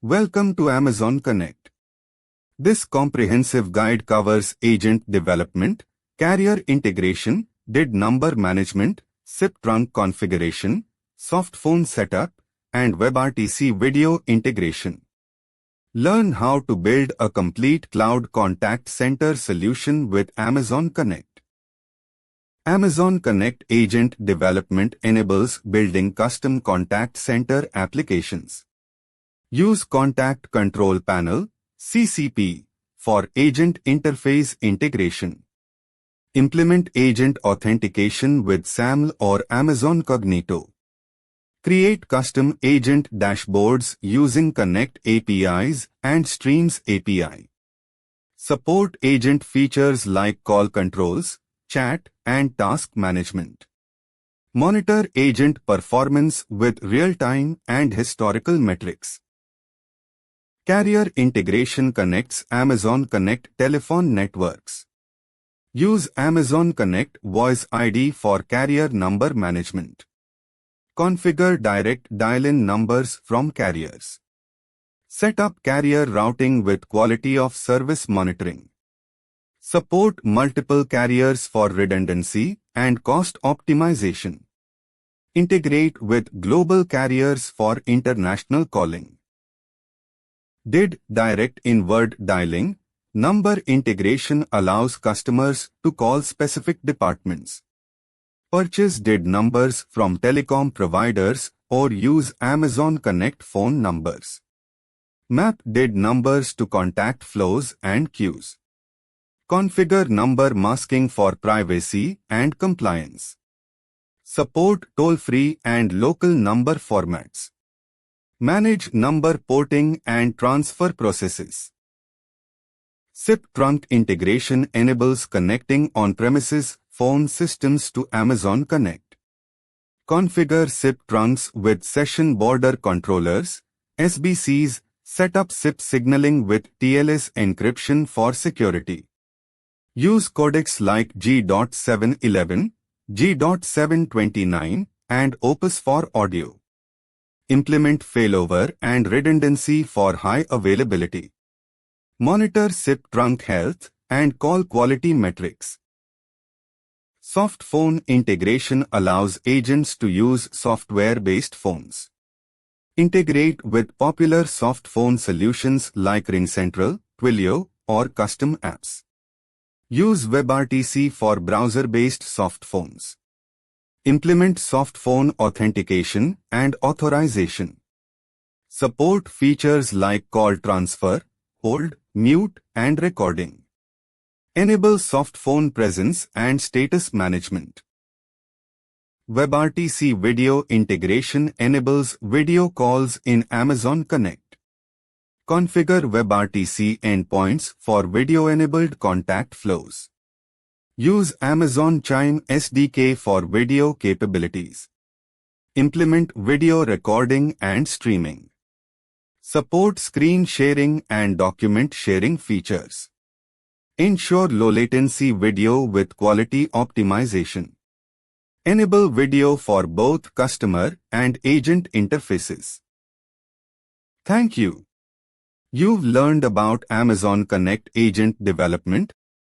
Welcome to Amazon Connect. This comprehensive guide covers agent development, carrier integration, DID number management, SIP trunk configuration, Softphone setup, and WebRTC video integration. Learn how to build a complete cloud contact center solution with Amazon Connect. Amazon Connect agent development enables building custom contact center applications. Use Contact Control Panel (CCP) for agent interface integration. Implement agent authentication with SAML or Amazon Cognito. Create custom agent dashboards using Connect APIs and Streams API. Support agent features like call controls, chat, and task management. Monitor agent performance with real-time and historical metrics. Carrier integration connects Amazon Connect telephone networks. Use Amazon Connect Voice ID for carrier number management. Configure direct dial-in numbers from carriers. Set up carrier routing with quality of service monitoring. Support multiple carriers for redundancy and cost optimization. Integrate with global carriers for international calling. DID direct inward dialing number integration allows customers to call specific departments. Purchase DID numbers from telecom providers or use Amazon Connect phone numbers. Map DID numbers to contact flows and queues. Configure number masking for privacy and compliance. Support toll-free and local number formats. Manage number porting and transfer processes. SIP trunk integration enables connecting on-premises phone systems to Amazon Connect. Configure SIP trunks with session border controllers, SBCs, set up SIP signaling with TLS encryption for security. Use codecs like G.711, G.729, and Opus for audio. Implement failover and redundancy for high availability. Monitor SIP trunk health and call quality metrics. Softphone integration allows agents to use software-based phones. Integrate with popular softphone solutions like RingCentral, Twilio, or custom apps. Use WebRTC for browser-based softphones. Implement Softphone authentication and authorization. Support features like call transfer, hold, mute, and recording. Enable Softphone presence and status management. WebRTC video integration enables video calls in Amazon Connect. Configure WebRTC endpoints for video-enabled contact flows. Use Amazon Chime SDK for video capabilities. Implement video recording and streaming. Support screen sharing and document sharing features. Ensure low-latency video with quality optimization. Enable video for both customer and agent interfaces. Thank you. You've learned about Amazon Connect agent development,